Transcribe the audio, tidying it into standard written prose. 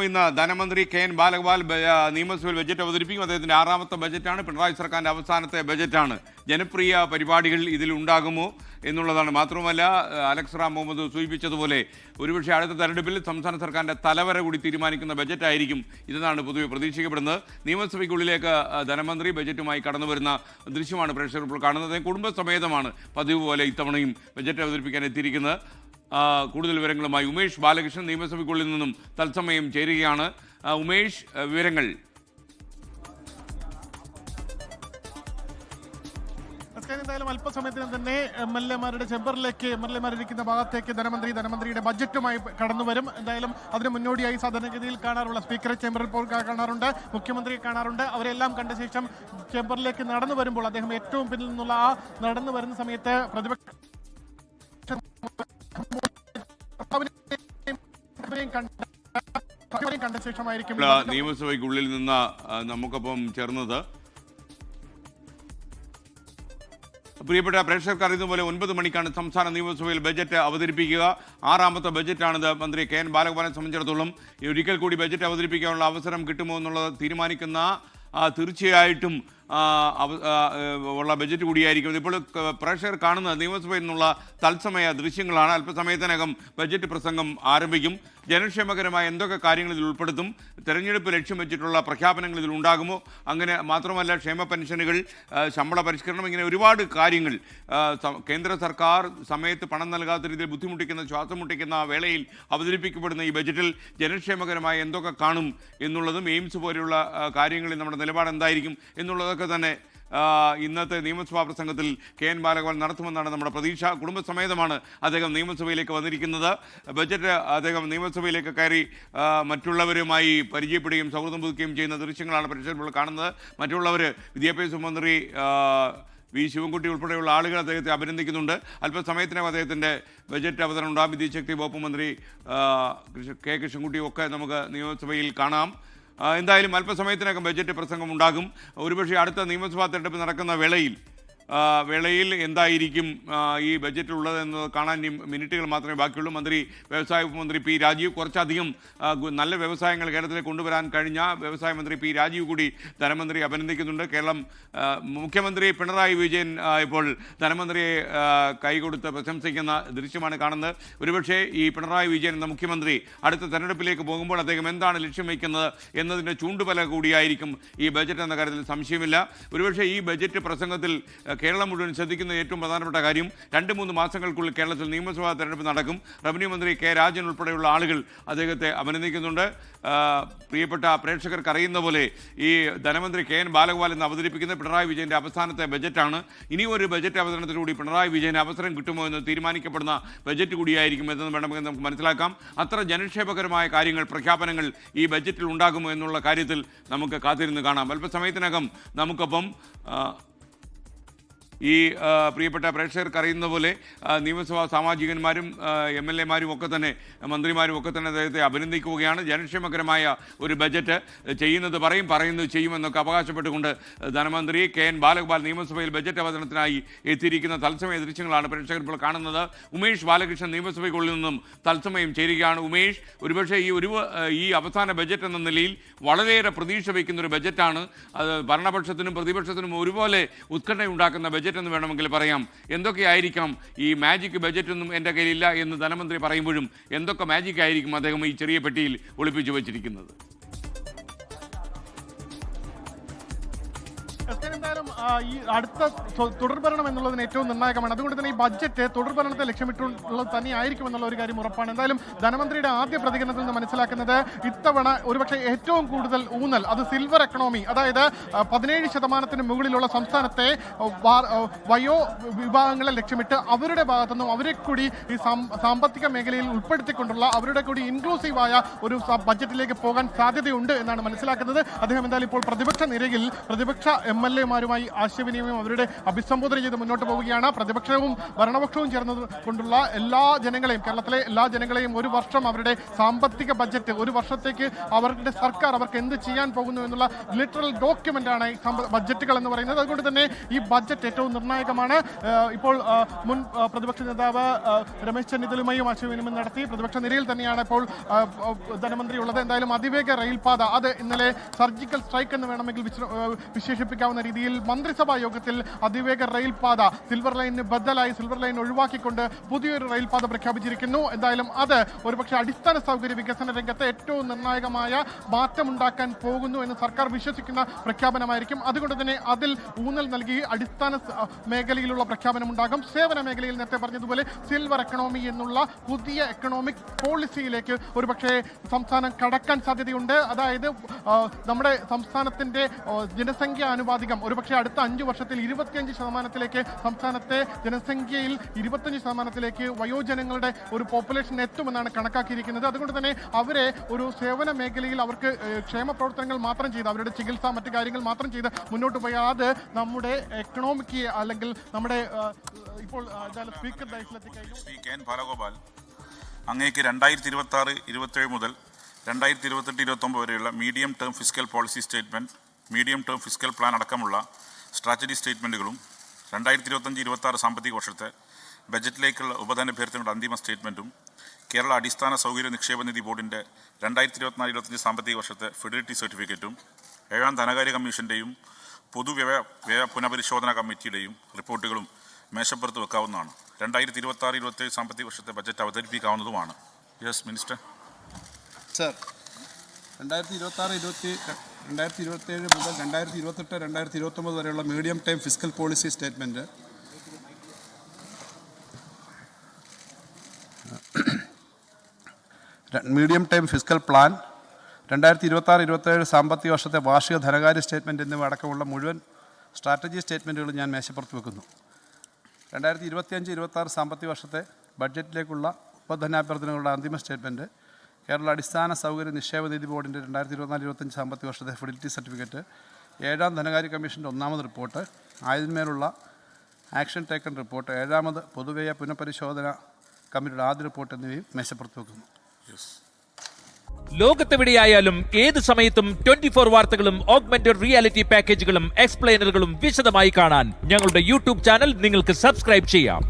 ഇന്ന് ധനമന്ത്രി കെ.എൻ. ബാലഗോപാൽ നിയമസഭയിൽ ബജറ്റ് അവതരിപ്പിക്കും. അദ്ദേഹത്തിന്റെ 6ാമത്തെ ബജറ്റാണ്. പിണറായി സർക്കാരിന്റെ അവസാനത്തെ ബജറ്റാണ്. ജനപ്രിയ പരിപാടികൾ ഇതിലുണ്ടാകുമോ എന്നുള്ളതാണ്. മാത്രമല്ല, അലക്സ് റാം മുഹമ്മദ് സൂചിപ്പിച്ചതുപോലെ ഒരുപക്ഷെ അടുത്ത തെരഞ്ഞെടുപ്പിൽ സംസ്ഥാന സർക്കാരിന്റെ തലവര കൂടി തീരുമാനിക്കുന്ന ബജറ്റായിരിക്കും ഇതെന്നാണ് പൊതുവെ പ്രതീക്ഷിക്കപ്പെടുന്നത്. നിയമസഭയ്ക്കുള്ളിലേക്ക് ധനമന്ത്രി ബജറ്റുമായി കടന്നു വരുന്ന ദൃശ്യമാണ് പ്രേക്ഷകർ ഇപ്പോൾ കാണുന്നത്. കുടുംബസമേതമാണ് പതിവ് പോലെ ഇത്തവണയും ബജറ്റ് അവതരിപ്പിക്കാൻ എത്തിയിരിക്കുന്നത്. കൂടുതൽ വിവരങ്ങളുമായി ഉമേഷ് ബാലകൃഷ്ണൻ നിയമസഭയ്ക്കുള്ളിൽ നിന്നും തത്സമയം ചേരുകയാണ്. ഉമേഷ്, വിവരങ്ങൾ. എന്തായാലും അല്പസമയത്തിനും തന്നെ എംഎൽഎമാരുടെ ചെമ്പറിലേക്ക് എംഎൽഎമാരിരിക്കുന്ന ഭാഗത്തേക്ക് ധനമന്ത്രിയുടെ ബജറ്റുമായി കടന്നുവരും. എന്തായാലും അതിന് മുന്നോടിയായി സാധാരണഗതിയിൽ കാണാറുള്ള സ്പീക്കറെ ചേംബറിൽ പോയി കാണാറുണ്ട്, മുഖ്യമന്ത്രിയെ കാണാറുണ്ട്. അവരെല്ലാം കണ്ട ശേഷം ചേംബറിലേക്ക് നടന്നു വരുമ്പോൾ അദ്ദേഹം ഏറ്റവും പിന്നിൽ നിന്നുള്ള ആ നടന്നു വരുന്ന സമയത്ത് പ്രതിപക്ഷ കണ്ട ശേഷമായിരിക്കും നിയമസഭയ്ക്കുള്ളിൽ നിന്ന് നമുക്കൊപ്പം ചേർന്നത്. പ്രിയപ്പെട്ട പ്രേക്ഷകർക്ക് അറിയുന്ന പോലെ 9 മണിക്കാണ് സംസ്ഥാന നിയമസഭയിൽ ബജറ്റ് അവതരിപ്പിക്കുക. 6ാമത്തെ ബജറ്റാണിത്. മന്ത്രി കെ.എൻ. ബാലഗോപാലിനെ സംബന്ധിച്ചിടത്തോളം ഒരിക്കൽ കൂടി ബജറ്റ് അവതരിപ്പിക്കാനുള്ള അവസരം കിട്ടുമോ എന്നുള്ളത് തീരുമാനിക്കുന്ന തീർച്ചയായിട്ടും ഉള്ള ബജറ്റ് കൂടിയായിരിക്കും. ഇപ്പോൾ പ്രേക്ഷകർ കാണുന്ന നിയമസഭയിൽ നിന്നുള്ള തത്സമയ ദൃശ്യങ്ങളാണ്. അല്പസമയത്തിനകം ബജറ്റ് പ്രസംഗം ആരംഭിക്കും. ജനക്ഷേമകരമായ എന്തൊക്കെ കാര്യങ്ങൾ ഇതിൽ ഉൾപ്പെടുത്തും, തെരഞ്ഞെടുപ്പ് ലക്ഷ്യം വെച്ചിട്ടുള്ള പ്രഖ്യാപനങ്ങൾ ഇതിൽ ഉണ്ടാകുമോ, അങ്ങനെ മാത്രമല്ല ക്ഷേമ പെൻഷനുകൾ, ശമ്പള പരിഷ്കരണം, ഇങ്ങനെ ഒരുപാട് കാര്യങ്ങൾ കേന്ദ്ര സർക്കാർ സമയത്ത് പണം നൽകാത്ത രീതിയിൽ ബുദ്ധിമുട്ടിക്കുന്ന, ശ്വാസം മുട്ടിക്കുന്ന വേളയിൽ അവതരിപ്പിക്കപ്പെടുന്ന ഈ ബജറ്റിൽ ജനക്ഷേമകരമായ എന്തൊക്കെ കാണും എന്നുള്ളതും എയിംസ് പോലെയുള്ള കാര്യങ്ങളിൽ നമ്മുടെ നിലപാട് എന്തായിരിക്കും എന്നുള്ളതൊക്കെ തന്നെ ഇന്നത്തെ നിയമസഭാ പ്രസംഗത്തിൽ കെ.എൻ. ബാലഗോപാൽ നടത്തുമെന്നാണ് നമ്മുടെ പ്രതീക്ഷ. കുടുംബസമേതമാണ് അദ്ദേഹം നിയമസഭയിലേക്ക് വന്നിരിക്കുന്നത്. ബജറ്റ് അദ്ദേഹം നിയമസഭയിലേക്ക് കയറി മറ്റുള്ളവരുമായി പരിചയപ്പെടുകയും സൗഹൃദം പുതുക്കുകയും ചെയ്യുന്ന ദൃശ്യങ്ങളാണ് പ്രേക്ഷകർ കാണുന്നത്. മറ്റുള്ളവർ വിദ്യാഭ്യാസ മന്ത്രി വി. ശിവൻകുട്ടി ഉൾപ്പെടെയുള്ള ആളുകൾ അദ്ദേഹത്തെ അഭിനന്ദിക്കുന്നുണ്ട്. അല്പസമയത്തിനകം അദ്ദേഹത്തിൻ്റെ ബജറ്റ് അവതരണം ഉണ്ടാകും. വിദ്യാശക്തി വകുപ്പ് മന്ത്രി കെ. കൃഷ്ണൻകുട്ടിയും ഒക്കെ നമുക്ക് നിയമസഭയിൽ കാണാം. എന്തായാലും അല്പസമയത്തിനകം ബജറ്റ് പ്രസംഗം ഉണ്ടാകും. ഒരുപക്ഷെ അടുത്ത നിയമസഭാ തെരഞ്ഞെടുപ്പ് നടക്കുന്ന വേളയിൽ എന്തായിരിക്കും ഈ ബജറ്റിലുള്ളതെന്ന് കാണാൻ മിനിറ്റുകൾ മാത്രമേ ബാക്കിയുള്ളൂ. വ്യവസായ മന്ത്രി പി. രാജീവ്, കുറച്ചധികം നല്ല വ്യവസായങ്ങൾ കേരളത്തിലേക്ക് കൊണ്ടുവരാൻ കഴിഞ്ഞ വ്യവസായ മന്ത്രി പി. രാജീവ് കൂടി ധനമന്ത്രി അഭിനന്ദിക്കുന്നുണ്ട്. മുഖ്യമന്ത്രി പിണറായി വിജയൻ ഇപ്പോൾ ധനമന്ത്രിയെ കൈകൊടുത്ത് പ്രശംസിക്കുന്ന ദൃശ്യമാണ് കാണുന്നത്. ഒരുപക്ഷെ ഈ പിണറായി വിജയൻ എന്ന മുഖ്യമന്ത്രി അടുത്ത തെരഞ്ഞെടുപ്പിലേക്ക് പോകുമ്പോൾ അദ്ദേഹം എന്താണ് ലക്ഷ്യം വയ്ക്കുന്നത് എന്നതിൻ്റെ ചൂണ്ടുപല കൂടിയായിരിക്കും ഈ ബജറ്റ് എന്ന കാര്യത്തിൽ സംശയമില്ല. ഒരുപക്ഷെ ഈ ബജറ്റ് പ്രസംഗത്തിൽ കേരളം മുഴുവൻ ശ്രദ്ധിക്കുന്ന ഏറ്റവും പ്രധാനപ്പെട്ട കാര്യം 2-3 മാസങ്ങൾക്കുള്ളിൽ കേരളത്തിൽ നിയമസഭാ തെരഞ്ഞെടുപ്പ് നടക്കും. റവന്യൂ മന്ത്രി കെ. രാജൻ ഉൾപ്പെടെയുള്ള ആളുകൾ അദ്ദേഹത്തെ അഭിനന്ദിക്കുന്നുണ്ട്. പ്രിയപ്പെട്ട പ്രേക്ഷകർക്ക് അറിയുന്ന പോലെ ഈ ധനമന്ത്രി കെ.എൻ. ബാലഗോപാൽ എന്ന് അവതരിപ്പിക്കുന്ന പിണറായി വിജയൻ്റെ അവസാനത്തെ ബജറ്റാണ്. ഇനി ഒരു ബജറ്റ് അവതരണത്തിലൂടി പിണറായി വിജയന് അവസരം കിട്ടുമോ എന്ന് തീരുമാനിക്കപ്പെടുന്ന ബജറ്റ് കൂടിയായിരിക്കും എന്ന് വേണമെങ്കിൽ നമുക്ക് മനസ്സിലാക്കാം. അത്ര ജനക്ഷേമകരമായ കാര്യങ്ങൾ, പ്രഖ്യാപനങ്ങൾ ഈ ബജറ്റിൽ ഉണ്ടാകുമോ എന്നുള്ള കാര്യത്തിൽ നമുക്ക് കാത്തിരുന്ന് കാണാം. അല്പസമയത്തിനകം നമുക്കൊപ്പം ഈ പ്രിയപ്പെട്ട പ്രേക്ഷകർക്ക് അറിയുന്ന പോലെ നിയമസഭാ സാമാജികന്മാരും എംഎൽഎമാരും ഒക്കെ തന്നെ, മന്ത്രിമാരും ഒക്കെ തന്നെ അദ്ദേഹത്തെ അഭിനന്ദിക്കുകയാണ്. ജനക്ഷേമകരമായ ഒരു ബജറ്റ് പറയുന്നത് ചെയ്യുമെന്നൊക്കെ അവകാശപ്പെട്ടുകൊണ്ട് ധനമന്ത്രി കെ.എൻ. ബാലഗോപാൽ നിയമസഭയിൽ ബജറ്റ് അവതരണത്തിനായി എത്തിയിരിക്കുന്ന തത്സമയ ദൃശ്യങ്ങളാണ് പ്രേക്ഷകർ ഇപ്പോൾ കാണുന്നത്. ഉമേഷ് ബാലകൃഷ്ണൻ നിയമസഭയ്ക്കുള്ളിൽ നിന്നും തത്സമയം ചേരുകയാണ്. ഉമേഷ്, ഒരുപക്ഷെ ഈ അവസാന ബജറ്റ് എന്ന നിലയിൽ വളരെയേറെ പ്രതീക്ഷ വയ്ക്കുന്ന ഒരു ബജറ്റാണ്. അത് ഭരണപക്ഷത്തിനും പ്രതിപക്ഷത്തിനും ഒരുപോലെ ഉത്കണ്ഠയുണ്ടാക്കുന്ന ബജറ്റ് എന്ന് വേണമെങ്കിൽ പറയാം. എന്തൊക്കെയായിരിക്കാം ഈ മാജിക് ബജറ്റ് ഒന്നും എൻ്റെ കയ്യിലില്ല എന്ന് ധനമന്ത്രി പറയുമ്പോഴും എന്തൊക്കെ മാജിക് ആയിരിക്കും അദ്ദേഹം ഈ ചെറിയ പെട്ടിയിൽ ഒളിപ്പിച്ചു വച്ചിരിക്കുന്നത്? എന്തായാലും ഈ അടുത്ത തുടർഭരണം എന്നുള്ളതിന് ഏറ്റവും നിർണായകമാണ്. അതുകൊണ്ട് തന്നെ ഈ ബജറ്റ് തുടർഭരണത്തെ ലക്ഷ്യമിട്ടുള്ളത് തന്നെ ആയിരിക്കും എന്നുള്ള ഒരു കാര്യം ഉറപ്പാണ്. എന്തായാലും ധനമന്ത്രിയുടെ ആദ്യ പ്രതികരണത്തിൽ നിന്ന് മനസ്സിലാക്കുന്നത് ഇത്തവണ ഒരുപക്ഷെ ഏറ്റവും കൂടുതൽ ഊന്നൽ അത് സിൽവർ എക്കണോമി, അതായത് 17% മുകളിലുള്ള സംസ്ഥാനത്തെ വയോ വിഭാഗങ്ങളെ ലക്ഷ്യമിട്ട് അവരുടെ ഭാഗത്തുനിന്നും അവരെ കൂടി ഈ സാമ്പത്തിക മേഖലയിൽ ഉൾപ്പെടുത്തിക്കൊണ്ടുള്ള അവരുടെ കൂടി ഇൻക്ലൂസീവായ ഒരു ബജറ്റിലേക്ക് പോകാൻ സാധ്യതയുണ്ട് എന്നാണ് മനസ്സിലാക്കുന്നത്. അദ്ദേഹം എന്തായാലും ഇപ്പോൾ പ്രതിപക്ഷ നിരയിൽ പ്രതിപക്ഷ എംഎൽഎ മന്ത്രിമാരുമായി ആശയവിനിമയം അവരുടെ അഭിസംബോധന ചെയ്ത് മുന്നോട്ട് പോവുകയാണ്. പ്രതിപക്ഷവും ഭരണപക്ഷവും ചേർന്നത് കൊണ്ടുള്ള എല്ലാ ജനങ്ങളെയും, കേരളത്തിലെ എല്ലാ ജനങ്ങളെയും ഒരു വർഷം അവരുടെ സാമ്പത്തിക ബജറ്റ്, ഒരു വർഷത്തേക്ക് അവരുടെ സർക്കാർ അവർക്ക് എന്ത് ചെയ്യാൻ പോകുന്നു എന്നുള്ള ലിറ്ററൽ ഡോക്യുമെന്റ് ആണ് ഈ ബജറ്റുകൾ എന്ന് പറയുന്നത്. അതുകൊണ്ട് തന്നെ ഈ ബജറ്റ് ഏറ്റവും നിർണായകമാണ്. ഇപ്പോൾ മുൻ പ്രതിപക്ഷ നേതാവ് രമേശ് ചെന്നിത്തലയുമായും ആശയവിനിമയം നടത്തി. പ്രതിപക്ഷ നിരയിൽ തന്നെയാണ് ഇപ്പോൾ ധനമന്ത്രി ഉള്ളത്. എന്തായാലും അതിവേഗ റെയിൽപാത, അത് ഇന്നലെ സർജിക്കൽ സ്ട്രൈക്ക് എന്ന് വേണമെങ്കിൽ വിശേഷിപ്പിക്കാവുന്ന രീതിയിൽ മന്ത്രിസഭാ യോഗത്തിൽ അതിവേഗ റെയിൽപാത സിൽവർ ലൈനിന് ബദലായി സിൽവർ ലൈൻ ഒഴിവാക്കിക്കൊണ്ട് പുതിയൊരു റെയിൽപാത പ്രഖ്യാപിച്ചിരിക്കുന്നു. എന്തായാലും അത് ഒരുപക്ഷെ അടിസ്ഥാന സൗകര്യ വികസന രംഗത്ത് ഏറ്റവും നിർണായകമായ മാറ്റമുണ്ടാക്കാൻ പോകുന്നു എന്ന് സർക്കാർ വിശ്വസിക്കുന്ന പ്രഖ്യാപനമായിരിക്കും. അതുകൊണ്ട് തന്നെ അതിൽ ഊന്നൽ നൽകി അടിസ്ഥാന മേഖലയിലുള്ള പ്രഖ്യാപനം ഉണ്ടാകും. സേവന മേഖലയിൽ നേരത്തെ പറഞ്ഞതുപോലെ സിൽവർ എക്കണോമി എന്നുള്ള പുതിയ എക്കണോമിക് പോളിസിയിലേക്ക് ഒരുപക്ഷെ സംസ്ഥാനം കടക്കാൻ സാധ്യതയുണ്ട്. അതായത് നമ്മുടെ സംസ്ഥാനത്തിന്റെ ജനസംഖ്യ ആനുപാതികം ഒരുപക്ഷെ അടുത്ത 5 വർഷത്തിൽ 25% സംസ്ഥാനത്തെ ജനസംഖ്യയിൽ 25% വയോജനങ്ങളുടെ ഒരു പോപ്പുലേഷൻ എത്തുമെന്നാണ് കണക്കാക്കിയിരിക്കുന്നത്. അതുകൊണ്ട് തന്നെ അവരെ ഒരു സേവന മേഖലയിൽ അവർക്ക് ക്ഷേമ പ്രവർത്തനങ്ങൾ മാത്രം ചെയ്ത്, അവരുടെ ചികിത്സ മറ്റു കാര്യങ്ങൾ മാത്രം ചെയ്ത് മുന്നോട്ട് പോയാൽ അത് നമ്മുടെ എക്കണോമിക്ക് അല്ലെങ്കിൽ നമ്മുടെ ഇപ്പോൾ speaker Shri K N Balagopal, അങ്ങേക്ക് 2026-27 മുതൽ 2028-29 വരെയുള്ള medium term fiscal policy statement, medium term fiscal plan അടക്കമുള്ള സ്ട്രാറ്റജി സ്റ്റേറ്റ്മെന്റുകളും 2025-26 സാമ്പത്തിക വർഷത്തെ ബജറ്റിലേക്കുള്ള ഉപധനാഭ്യർത്ഥനയുടെ അന്തിമ സ്റ്റേറ്റ്മെന്റും കേരള അടിസ്ഥാന സൗകര്യ നിക്ഷേപ നിധി ബോർഡിൻ്റെ 2024-25 സാമ്പത്തിക വർഷത്തെ ഫിഡിലിറ്റി സർട്ടിഫിക്കറ്റും 7ാം ധനകാര്യ കമ്മീഷൻ്റെയും പൊതുവ്യയ പുനഃപരിശോധനാ കമ്മിറ്റിയുടെയും റിപ്പോർട്ടുകളും മേശപ്പുറത്ത് വെക്കാവുന്നതാണ്. 2026-27 സാമ്പത്തിക വർഷത്തെ ബജറ്റ് അവതരിപ്പിക്കാവുന്നതുമാണ്. Yes minister. സർ, 2026-27 മുതൽ 2028-2029 വരെയുള്ള medium time fiscal policy statement medium time fiscal plan 2026-27 സാമ്പത്തിക വർഷത്തെ വാർഷിക ധനകാര്യ സ്റ്റേറ്റ്മെൻറ്റ് എന്നിവ അടക്കമുള്ള മുഴുവൻ സ്ട്രാറ്റജി സ്റ്റേറ്റ്മെൻറ്റുകൾ ഞാൻ മേശപ്പുറത്ത് വെക്കുന്നു. 2025-26 സാമ്പത്തിക വർഷത്തെ ബഡ്ജറ്റിലേക്കുള്ള ഉപധനാഭ്യർത്ഥനകളുടെ അന്തിമ സ്റ്റേറ്റ്മെൻറ്റ്, കേരള അടിസ്ഥാന സൗകര്യ നിക്ഷേപ നിധി ബോർഡിൻ്റെ 2024-25 സാമ്പത്തിക വർഷത്തെ ഫിഡിലിറ്റി സർട്ടിഫിക്കറ്റ്, 7ാം ധനകാര്യ കമ്മീഷൻ്റെ 1ാമത് റിപ്പോർട്ട്, ആയതിന്മേലുള്ള ആക്ഷൻ ടേക്കൺ റിപ്പോർട്ട്, 7ാമത് പൊതുവ്യയ പുനഃപരിശോധന കമ്മിറ്റിയുടെ ആദ്യ റിപ്പോർട്ട് എന്നിവയും മേശപ്പുറത്ത് വെക്കുന്നു. ലോകത്തെവിടെയായാലും ഏത് സമയത്തും 24 വാർത്തകളും ഓഗ്മെന്റഡ് റിയാലിറ്റി പാക്കേജുകളും എക്സ്പ്ലെയിനറുകളും വിശദമായി കാണാൻ ഞങ്ങളുടെ യൂട്യൂബ് ചാനൽ നിങ്ങൾക്ക് സബ്സ്ക്രൈബ് ചെയ്യാം.